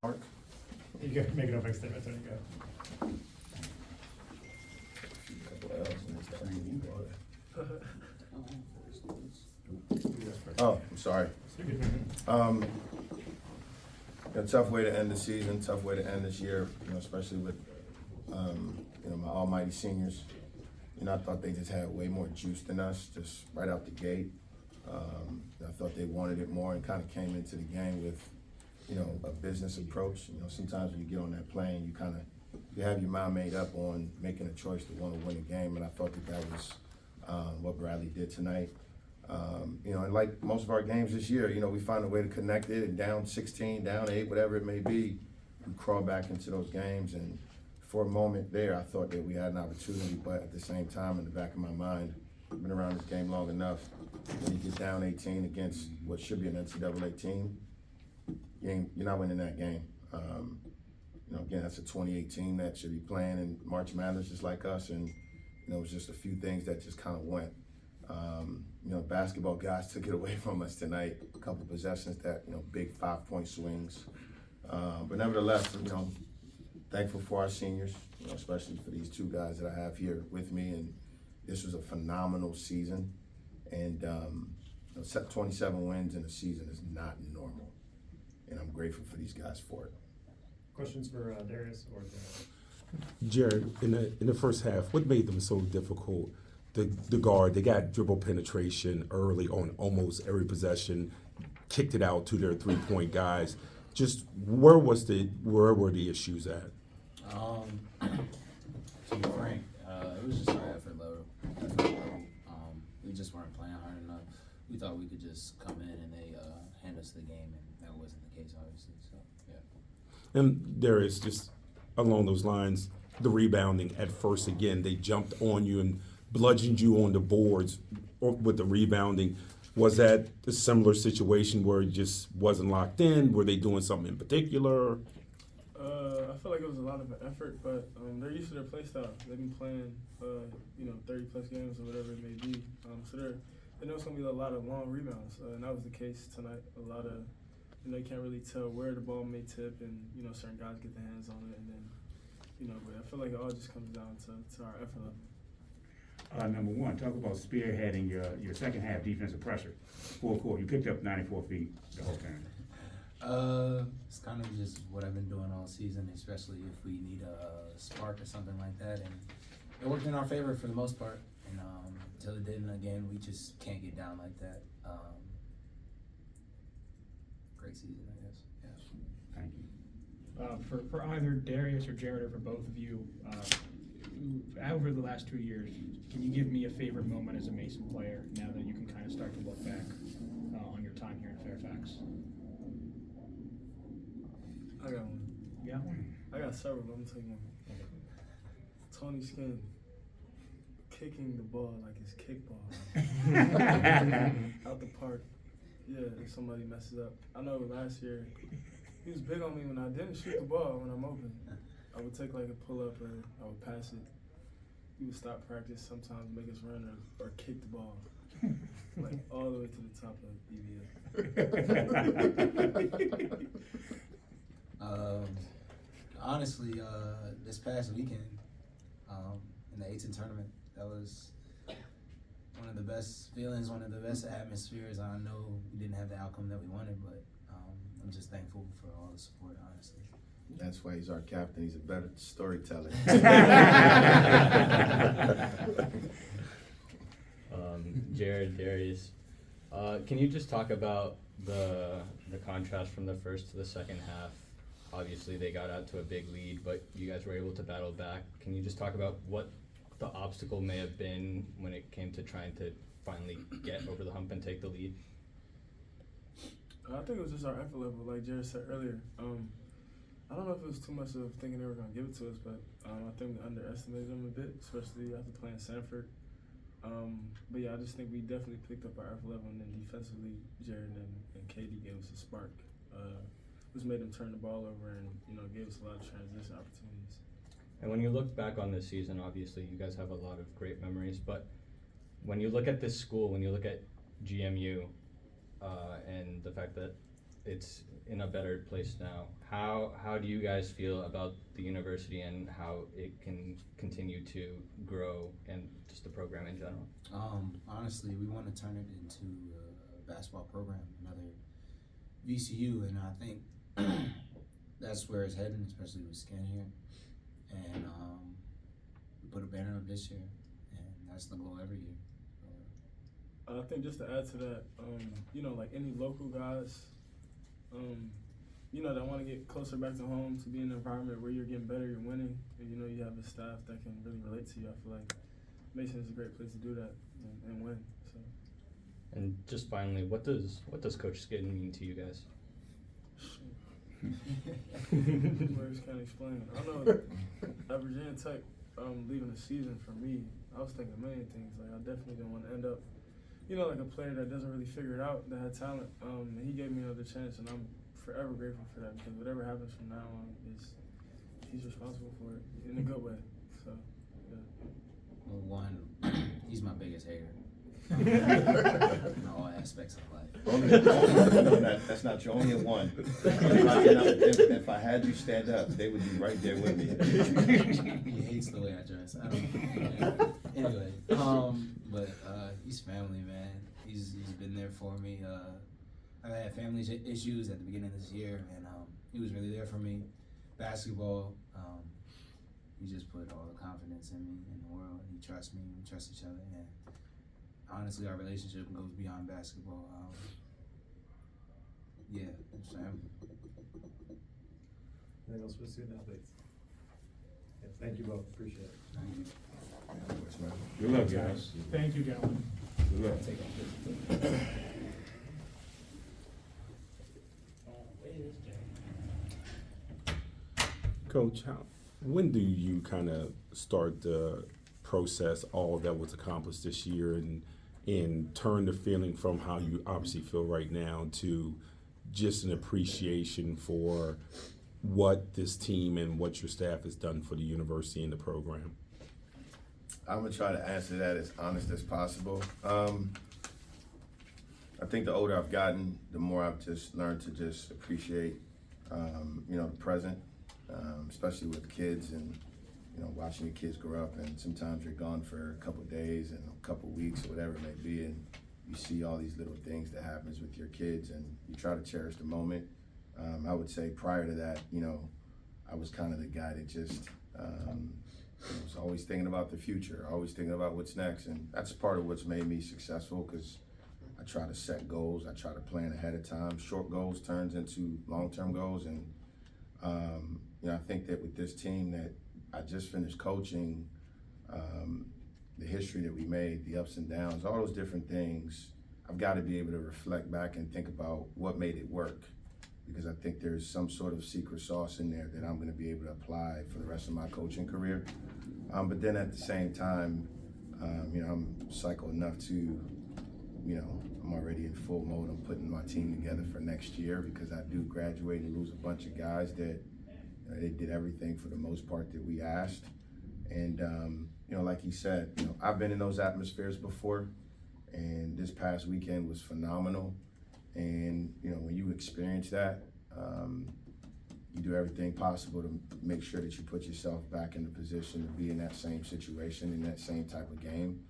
Mark? You can make it over extended, there you go. Oh, I'm sorry. A tough way to end the season, tough way to end this year, especially with, my almighty seniors. I thought they just had way more juice than us, just right out the gate. I thought they wanted it more and kind of came into the game with, a business approach. Sometimes when you get on that plane, you have your mind made up on making a choice to want to win a game, and I thought that was what Bradley did tonight. And like most of our games this year, we find a way to connect it, and down 16, down 8, whatever it may be, we crawl back into those games. And for a moment there, I thought that we had an opportunity, but at the same time, in the back of my mind, I've been around this game long enough. When you get down 18 against what should be an NCAA team, you're not winning that game. Again, that's a 2018 that should be playing in March Madness just like us, and it was just a few things that just kind of went. Basketball guys took it away from us tonight. A couple possessions that, big 5-point swings. But nevertheless, thankful for our seniors, especially for these two guys that I have here with me. And this was a phenomenal season. And 27 wins in a season is not normal. And I'm grateful for these guys for it. Questions for Darius or Jared, in the first half, what made them so difficult to guard? They got dribble penetration early on almost every possession, kicked it out to their 3-point guys. Just where were the issues at? To be frank, it was just our effort level. We just weren't playing hard enough. We thought we could just come in and they hand us the game, and that wasn't the case, obviously. So, yeah. And Darius, just along those lines, the rebounding at first again, they jumped on you and bludgeoned you on the boards with the rebounding. Was that a similar situation where it just wasn't locked in? Were they doing something in particular? I feel like it was a lot of an effort, but they're used to their play style. They've been playing, 30-plus games or whatever it may be. So they know it's going to be a lot of long rebounds, and that was the case tonight. A lot of, you can't really tell where the ball may tip, and, certain guys get their hands on it, and then, but I feel like it all just comes down to our effort level. Number one, talk about spearheading your second half defensive pressure. Full court, you picked up 94 feet the whole time. It's kind of just what I've been doing all season, especially if we need a spark or something like that. And it worked in our favor for the most part. And until it didn't, again, we just can't get down like that. Great season, I guess. Yeah. Thank you. For either Darius or Jared or for both of you, over the last 2 years, can you give me a favorite moment as a Mason player now that you can kind of start to look back on your time here in Fairfax? I got one. You got one? I got several, but I'm taking one. Tony Skinn kicking the ball like it's kickball. Out the park. Yeah, if somebody messes up. I know last year, he was big on me when I didn't shoot the ball when I'm open. I would take like a pull-up or I would pass it. He would stop practice sometimes, make us run or kick the ball. Like all the way to the top of EVA. Honestly, this past weekend in the A10 tournament, that was one of the best feelings, one of the best atmospheres. I know we didn't have the outcome that we wanted, but I'm just thankful for all the support, honestly. That's why he's our captain. He's a better storyteller. Jared, Darius, can you just talk about the contrast from the first to the second half? Obviously, they got out to a big lead, but you guys were able to battle back. Can you just talk about what the obstacle may have been when it came to trying to finally get over the hump and take the lead? I think it was just our effort level, like Jared said earlier. I don't know if it was too much of thinking they were going to give it to us, but I think we underestimated them a bit, especially after playing Sanford. But yeah, I just think we definitely picked up our effort level, and then defensively, Jared and Katie gave us a spark, which made them turn the ball over and gave us a lot of transition opportunities. And when you look back on this season, obviously you guys have a lot of great memories, but when you look at this school, when you look at GMU, and the fact that it's in a better place now. How do you guys feel about the university and how it can continue to grow and just the program in general? Honestly, we want to turn it into a basketball program, another VCU, and I think that's where it's heading, especially with Skinn here. And we put a banner up this year, and that's the goal every year. I think just to add to that, like any local guys, that want to get closer back to home, to be in an environment where you're getting better, you're winning, and you have a staff that can really relate to you. I feel like Mason is a great place to do that and win. So. And just finally, what does Coach Skinn mean to you guys? Words can't explain. I don't know. At Virginia Tech, leaving the season for me, I was thinking a million things. Like I definitely didn't want to end up, like a player that doesn't really figure it out, that had talent. And he gave me another chance, and I'm forever grateful for that because whatever happens from now on he's responsible for it in a good way. So, yeah. Well, one, he's my biggest hater. In all aspects of life. That's not your only one. If I had you stand up, they would be right there with me. He hates the way I dress. I don't anyway, but he's family, man. He's been there for me. I had family issues at the beginning of this year, and he was really there for me. Basketball, he just put all the confidence in me in the world. He trusts me. We trust each other, and honestly, our relationship goes beyond basketball. Yeah, it's family. Anything else for the student athletes? Yeah, thank you both. Appreciate it. Thank you. Good luck, guys. Thank you, gentlemen. Good luck. Coach, when do you kind of start to process all that was accomplished this year and turn the feeling from how you obviously feel right now to just an appreciation for what this team and what your staff has done for the university and the program? I'm gonna try to answer that as honest as possible. I think the older I've gotten, the more I've just learned to just appreciate, the present, especially with kids and, watching your kids grow up. And sometimes you're gone for a couple of days and a couple of weeks or whatever it may be, and you see all these little things that happens with your kids, and you try to cherish the moment. I would say prior to that, I was kind of the guy that just was always thinking about the future, always thinking about what's next, and that's part of what's made me successful because I try to set goals, I try to plan ahead of time. Short goals turns into long-term goals, and I think that with this team that I just finished coaching, the history that we made, the ups and downs, all those different things, I've got to be able to reflect back and think about what made it work, because I think there's some sort of secret sauce in there that I'm going to be able to apply for the rest of my coaching career. But then at the same time, I'm psycho enough to, I'm already in full mode. I'm putting my team together for next year because I do graduate and lose a bunch of guys that they did everything for the most part that we asked. And, like you said, I've been in those atmospheres before, and this past weekend was phenomenal. And, when you experience that, you do everything possible to make sure that you put yourself back in the position to be in that same situation, in that same type of game.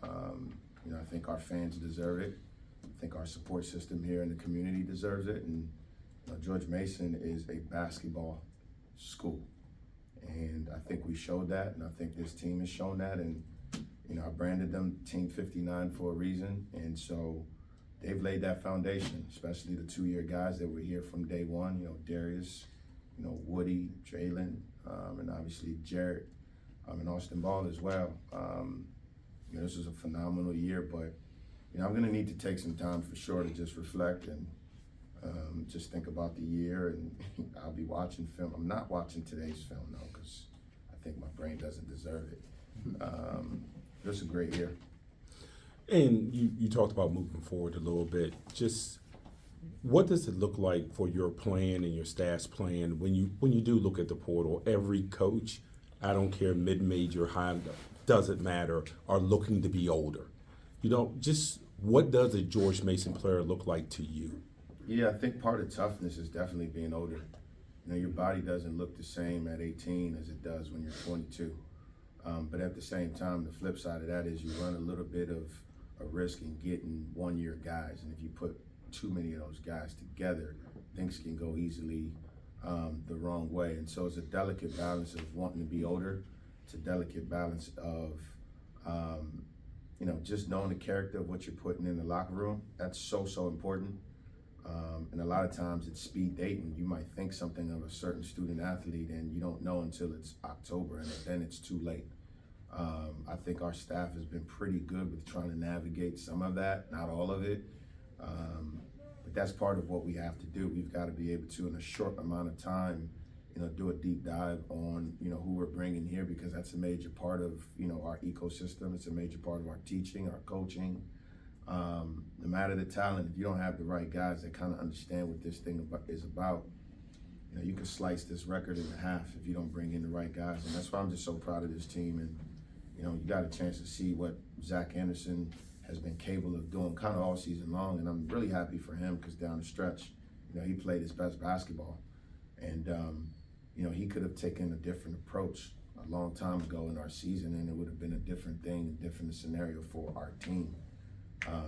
I think our fans deserve it. I think our support system here in the community deserves it. And George Mason is a basketball school. And I think we showed that, and I think this team has shown that. And, I branded them Team 59 for a reason. And so they've laid that foundation, especially the 2-year guys that were here from day one, Darius, Woody, Jalen, and obviously Jarrett, and Austin Ball as well. This was a phenomenal year, but, I'm gonna need to take some time for sure to just reflect and just think about the year, and I'll be watching film. I'm not watching today's film though, because I think my brain doesn't deserve it. It was a great year. And you talked about moving forward a little bit. Just what does it look like for your plan and your staff's plan when you do look at the portal? Every coach, I don't care, mid-major, high, doesn't matter, are looking to be older. Just what does a George Mason player look like to you? Yeah, I think part of toughness is definitely being older. You know, your body doesn't look the same at 18 as it does when you're 22. But at the same time, the flip side of that is you run a little bit of a risk in getting one-year guys. And if you put too many of those guys together, things can go easily the wrong way. And so it's a delicate balance of wanting to be older. It's a delicate balance of, you know, just knowing the character of what you're putting in the locker room. That's so, so important. And a lot of times it's speed dating. You might think something of a certain student athlete and you don't know until it's October and then it's too late. I think our staff has been pretty good with trying to navigate some of that, not all of it. But that's part of what we have to do. We've got to be able to, in a short amount of time, you know, do a deep dive on, you know, who we're bringing here, because that's a major part of, you know, our ecosystem. It's a major part of our teaching, our coaching. No matter the talent, if you don't have the right guys that kind of understand what this thing is about, you know, you can slice this record in half if you don't bring in the right guys. And that's why I'm just so proud of this team. And, you know, you got a chance to see what Zach Anderson has been capable of doing kind of all season long. And I'm really happy for him because down the stretch, you know, he played his best basketball. And, you know, he could have taken a different approach a long time ago in our season, and it would have been a different thing, a different scenario for our team.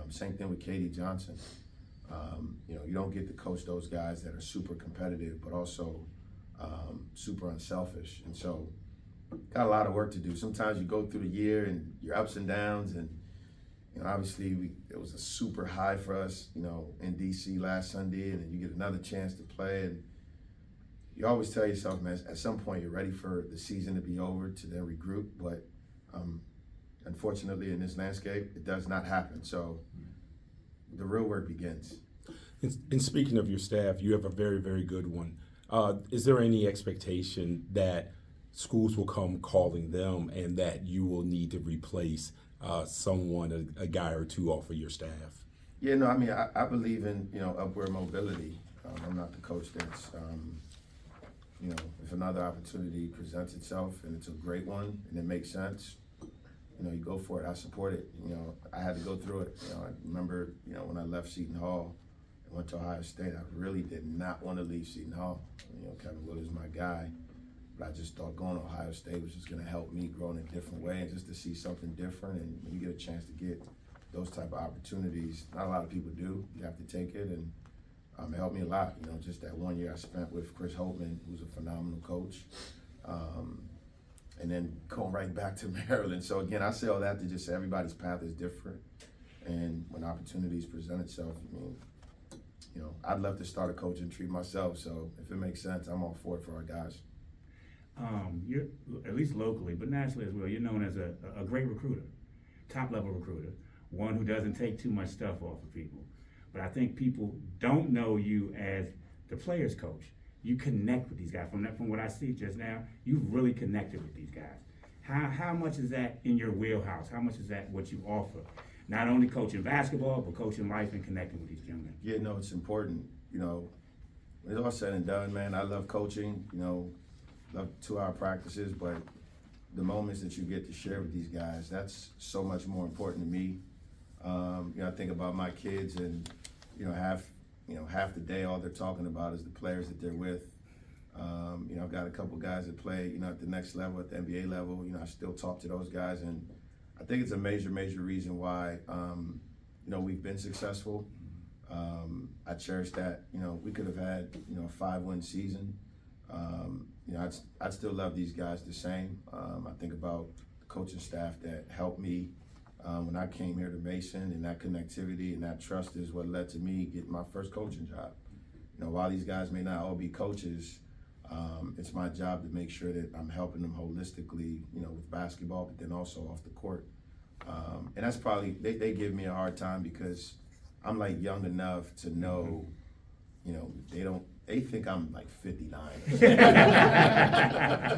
Same thing with Katie Johnson. You know, you don't get to coach those guys that are super competitive, but also super unselfish. And so, got a lot of work to do. Sometimes you go through the year and your ups and downs, and you know, obviously it was a super high for us, you know, in DC last Sunday, and then you get another chance to play, and you always tell yourself, man, at some point you're ready for the season to be over to then regroup, but unfortunately in this landscape, it does not happen. So the real work begins. And speaking of your staff, you have a very, very good one. Is there any expectation that schools will come calling them and that you will need to replace someone, a guy or two off of your staff? Yeah, no, I mean, I believe in, you know, upward mobility. I'm not the coach that's, you know, if another opportunity presents itself and it's a great one and it makes sense, you know, you go for it. I support it. You know, I had to go through it. You know, I remember, you know, when I left Seton Hall and went to Ohio State, I really did not want to leave Seton Hall. You know, Kevin Willard's my guy, but I just thought going to Ohio State was just going to help me grow in a different way and just to see something different. And when you get a chance to get those type of opportunities, not a lot of people do. You have to take it, and it helped me a lot. You know, just that 1 year I spent with Chris Holtman, who's a phenomenal coach. And then going right back to Maryland. So again, I say all that to just say everybody's path is different. And when opportunities present itself, I mean, you know, I'd love to start a coaching tree myself. So if it makes sense, I'm all for it for our guys. You're, at least locally, but nationally as well, you're known as a great recruiter, top level recruiter, one who doesn't take too much stuff off of people. But I think people don't know you as the players coach. You connect with these guys. From what I see just now, you've really connected with these guys. How much is that in your wheelhouse? How much is that what you offer? Not only coaching basketball, but coaching life and connecting with these young men. Yeah, no, it's important. You know, when it's all said and done, man, I love coaching, you know, love 2-hour practices, but the moments that you get to share with these guys, that's so much more important to me. You know, I think about my kids, and, you know, half the day, all they're talking about is the players that they're with. You know, I've got a couple guys that play, you know, at the next level, at the NBA level. You know, I still talk to those guys, and I think it's a major, major reason why, you know, we've been successful. I cherish that. You know, we could have had, you know, a 5-win season. You know, I'd still love these guys the same. I think about the coaching staff that helped me when I came here to Mason, and that connectivity and that trust is what led to me getting my first coaching job. You know, while these guys may not all be coaches, it's my job to make sure that I'm helping them holistically, you know, with basketball, but then also off the court. And that's probably, they give me a hard time because I'm like young enough to know, you know, they think I'm like 59.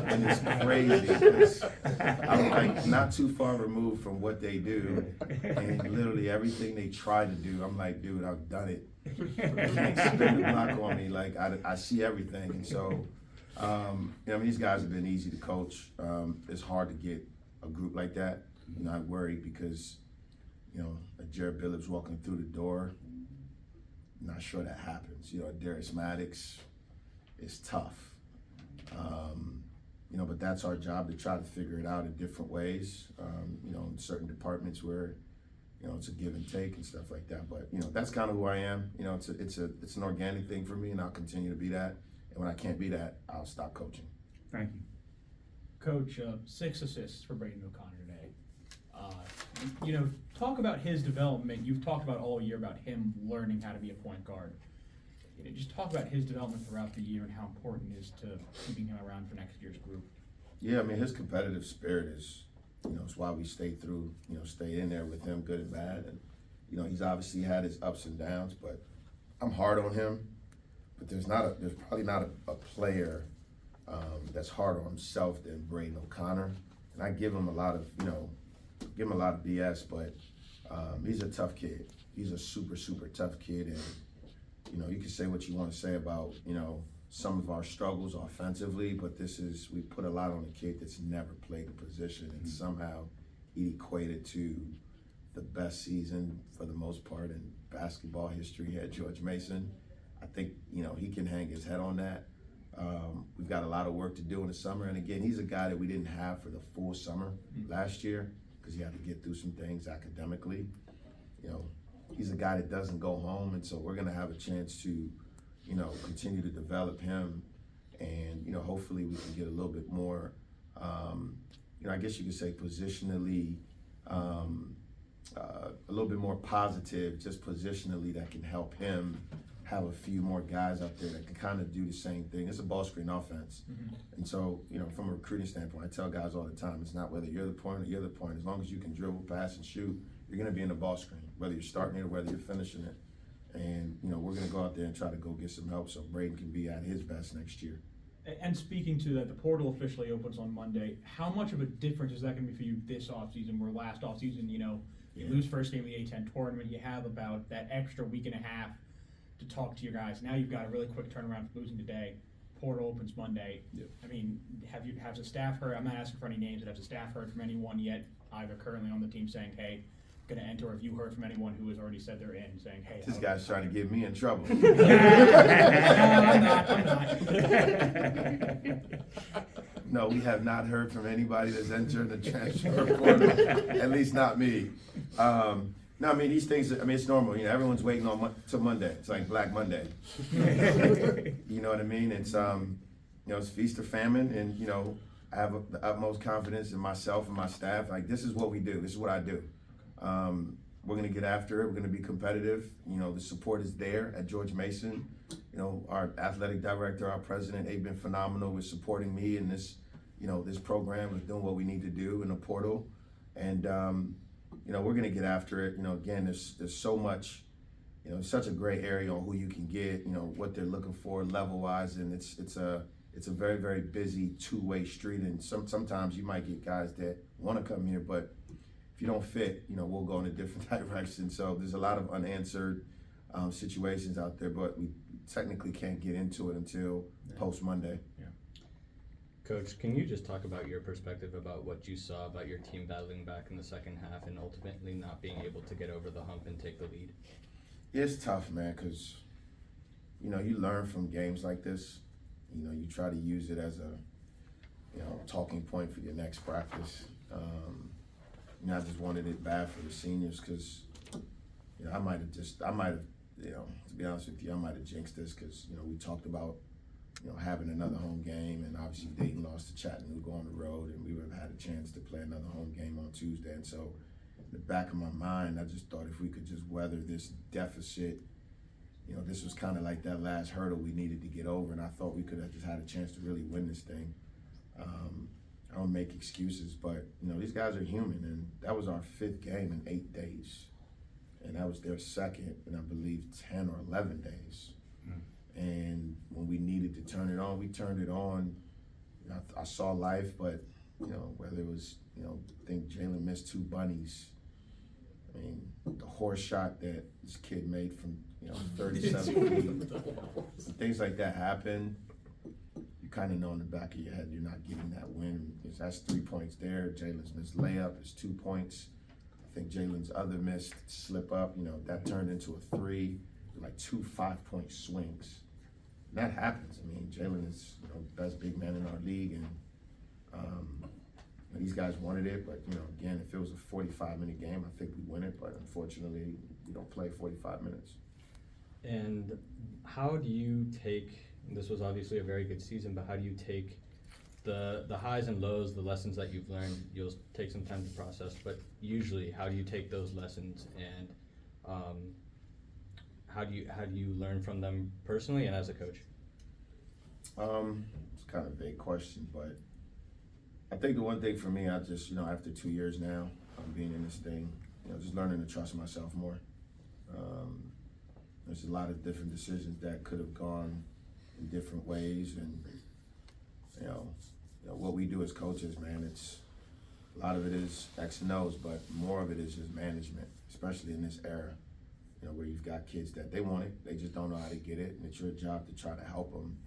And it's crazy because I'm like not too far removed from what they do. And literally everything they try to do, I'm like, dude, I've done it. You can't spin the block on me. Like I see everything. And so, you know, I mean, these guys have been easy to coach. It's hard to get a group like that. You know, I worry because, you know, a Jared Billups walking through the door, not sure that happens. You know, Darius Maddox is tough. You know, but that's our job to try to figure it out in different ways. You know, in certain departments where, you know, it's a give and take and stuff like that. But, you know, that's kind of who I am. You know, it's an organic thing for me, and I'll continue to be that. And when I can't be that, I'll stop coaching. Thank you. Coach, 6 assists for Braden O'Connor today. You know, talk about his development. You've talked about all year about him learning how to be a point guard. You know, just talk about his development throughout the year and how important it is to keeping him around for next year's group. Yeah, I mean, his competitive spirit is, you know, it's why we stayed through, you know, stayed in there with him, good and bad. And, you know, he's obviously had his ups and downs, but I'm hard on him. But there's probably not a player that's harder on himself than Braden O'Connor. And I give him a lot of, you know, BS, but he's a tough kid. He's a super, super tough kid. And, you know, you can say what you want to say about, you know, some of our struggles offensively, but we put a lot on a kid that's never played the position, and somehow he equated to the best season for the most part in basketball history at George Mason. I think, you know, he can hang his head on that. We've got a lot of work to do in the summer, and again, he's a guy that we didn't have for the full summer last year because he had to get through some things academically. You know, he's a guy that doesn't go home, and so we're going to have a chance to, you know, continue to develop him, and, you know, hopefully we can get a little bit more, you know, I guess you could say positionally, a little bit more positive, just positionally, that can help him have a few more guys out there that can kind of do the same thing. It's a ball screen offense. And so, you know, from a recruiting standpoint, I tell guys all the time, it's not whether you're the point or you're the point. As long as you can dribble, pass, and shoot, you're going to be in the ball screen, whether you're starting it or whether you're finishing it. And, you know, we're going to go out there and try to go get some help so Braden can be at his best next year. And speaking to that, the portal officially opens on Monday. How much of a difference is that going to be for you this offseason, where last offseason, you know, you lose first game of the A-10 tournament, you have about that extra week and a half to talk to your guys. Now you've got a really quick turnaround for losing today. Portal opens Monday. Yep. I mean, has the staff heard? I'm not asking for any names, but has the staff heard from anyone yet, either currently on the team, saying, hey, going to enter, or have you heard from anyone who has already said they're in, saying, hey, this guy's trying to get me in trouble. No, I'm not. No, we have not heard from anybody that's entered the transfer portal, at least not me. No, I mean, these things, I mean, it's normal. You know, everyone's waiting on till Monday. It's like Black Monday. You know what I mean? It's, you know, it's feast or famine, and, you know, I have the utmost confidence in myself and my staff. Like, this is what we do. This is what I do. We're going to get after it. We're going to be competitive. You know, the support is there at George Mason. You know, our athletic director, our president, they've been phenomenal with supporting me in this, you know, this program, with doing what we need to do in the portal. And, you know, we're going to get after it. You know, again, there's so much, you know, such a gray area on who you can get, you know, what they're looking for level-wise. And it's a very, very busy two-way street. And sometimes you might get guys that want to come here, but if you don't fit, you know, we'll go in a different direction. So there's a lot of unanswered situations out there, but we technically can't get into it until post-Monday. Yeah. Coach, can you just talk about your perspective about what you saw about your team battling back in the second half and ultimately not being able to get over the hump and take the lead? It's tough, man, because, you know, you learn from games like this. You know, you try to use it as a, you know, talking point for your next practice. You know, I just wanted it bad for the seniors because, you know, I might have, you know, to be honest with you, I might have jinxed this because, you know, we talked about, you know, having another home game, and obviously Dayton lost to Chattanooga on the road, and we would have had a chance to play another home game on Tuesday. And so in the back of my mind, I just thought if we could just weather this deficit, you know, this was kind of like that last hurdle we needed to get over, and I thought we could have just had a chance to really win this thing. I don't make excuses, but, you know, these guys are human, and that was our 5th game in 8 days. And that was their second in, I believe, 10 or 11 days. And when we needed to turn it on, we turned it on. You know, I saw life, but, you know, whether it was, you know, I think Jalen missed 2 bunnies. I mean, the horse shot that this kid made from, you know, 37 feet. Things like that happen. You kind of know in the back of your head you're not getting that win. Because that's 3 points there. Jalen's missed layup is 2 points. I think Jalen's other missed slip up, you know, that turned into a 3. like 2 5-point swings. And that happens. I mean, Jalen is, you know, best big man in our league, and these guys wanted it, but, you know, again, if it was a 45-minute game, I think we win it, but unfortunately, we don't play 45 minutes. And how do you take, this was obviously a very good season, but how do you take the highs and lows, the lessons that you've learned? You'll take some time to process, but usually, how do you take those lessons, and how do you learn from them personally and as a coach? It's kind of a vague question, but I think the one thing for me, I just, you know, after 2 years now, being in this thing, you know, just learning to trust myself more. There's a lot of different decisions that could have gone in different ways, and you know what we do as coaches, man. It's a lot of it is X and O's, but more of it is just management, especially in this era. You know, where you've got kids that they want it, they just don't know how to get it, and it's your job to try to help them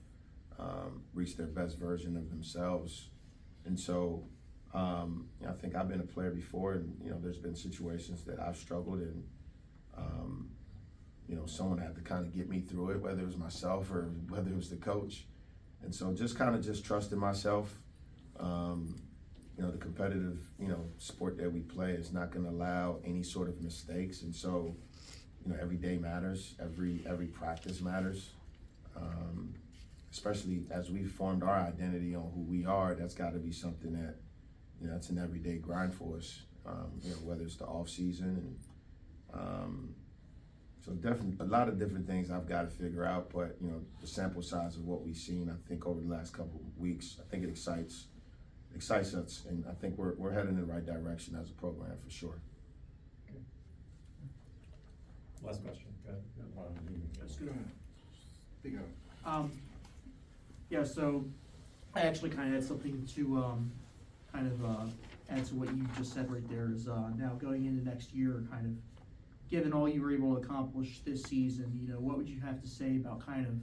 reach their best version of themselves. And so, you know, I think I've been a player before, and you know, there's been situations that I've struggled in. You know, someone had to kind of get me through it, whether it was myself or whether it was the coach. And so, just kind of just trusting myself. You know, the competitive, you know, sport that we play is not going to allow any sort of mistakes, and so, you know, every day matters, every practice matters. Especially as we've formed our identity on who we are, that's got to be something that, you know, it's an everyday grind for us. You know, whether it's the off season, and so definitely a lot of different things I've got to figure out. But you know, the sample size of what we've seen, I think over the last couple of weeks, I think it excites us, and I think we're heading in the right direction as a program for sure. Last question. Go ahead. Speak up. Yeah, so I actually kind of had something to add to what you just said right there. Is now going into next year, kind of given all you were able to accomplish this season, you know, what would you have to say about kind of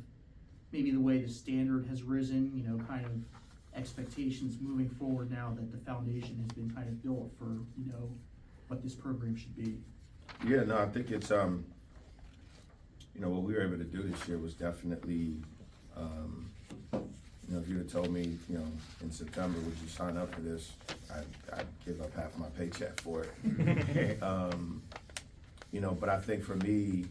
maybe the way the standard has risen, you know, kind of expectations moving forward now that the foundation has been kind of built for, you know, what this program should be? Yeah, no, I think it's you know, what we were able to do this year was definitely you know, if you'd have told me, you know, in September, would you sign up for this, I'd give up half my paycheck for it. You know, but I think for me,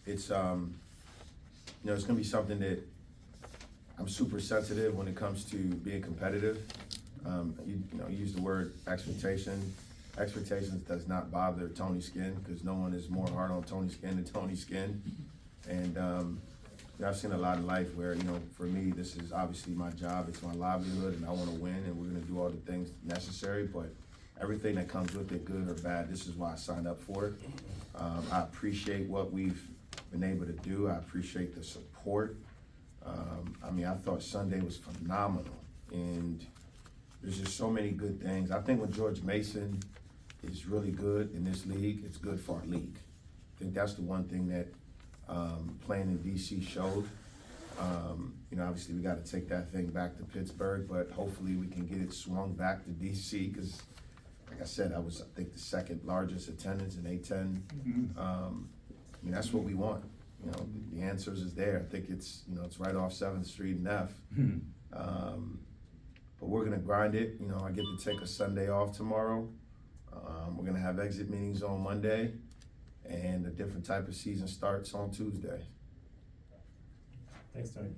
it's you know, it's gonna be something that I'm super sensitive when it comes to being competitive. You know, you use the word expectation. Expectations does not bother Tony Skinn, because no one is more hard on Tony Skinn than Tony Skinn. And you know, I've seen a lot in life where, you know, for me, this is obviously my job, it's my livelihood, and I want to win, and we're going to do all the things necessary, but everything that comes with it, good or bad, this is why I signed up for it. I appreciate what we've been able to do. I appreciate the support. I mean, I thought Sunday was phenomenal, and there's just so many good things. I think when George Mason is really good in this league, it's good for our league. I think that's the one thing that playing in DC showed. You know, obviously we got to take that thing back to Pittsburgh, but hopefully we can get it swung back to DC, because like I said, I think the second largest attendance in A10. I mean, that's what we want. You know, the answers is there. I think it's, you know, it's right off 7th Street and F. But we're gonna grind it. You know, I get to take a Sunday off tomorrow. We're gonna have exit meetings on Monday, and a different type of season starts on Tuesday. Thanks, Tony.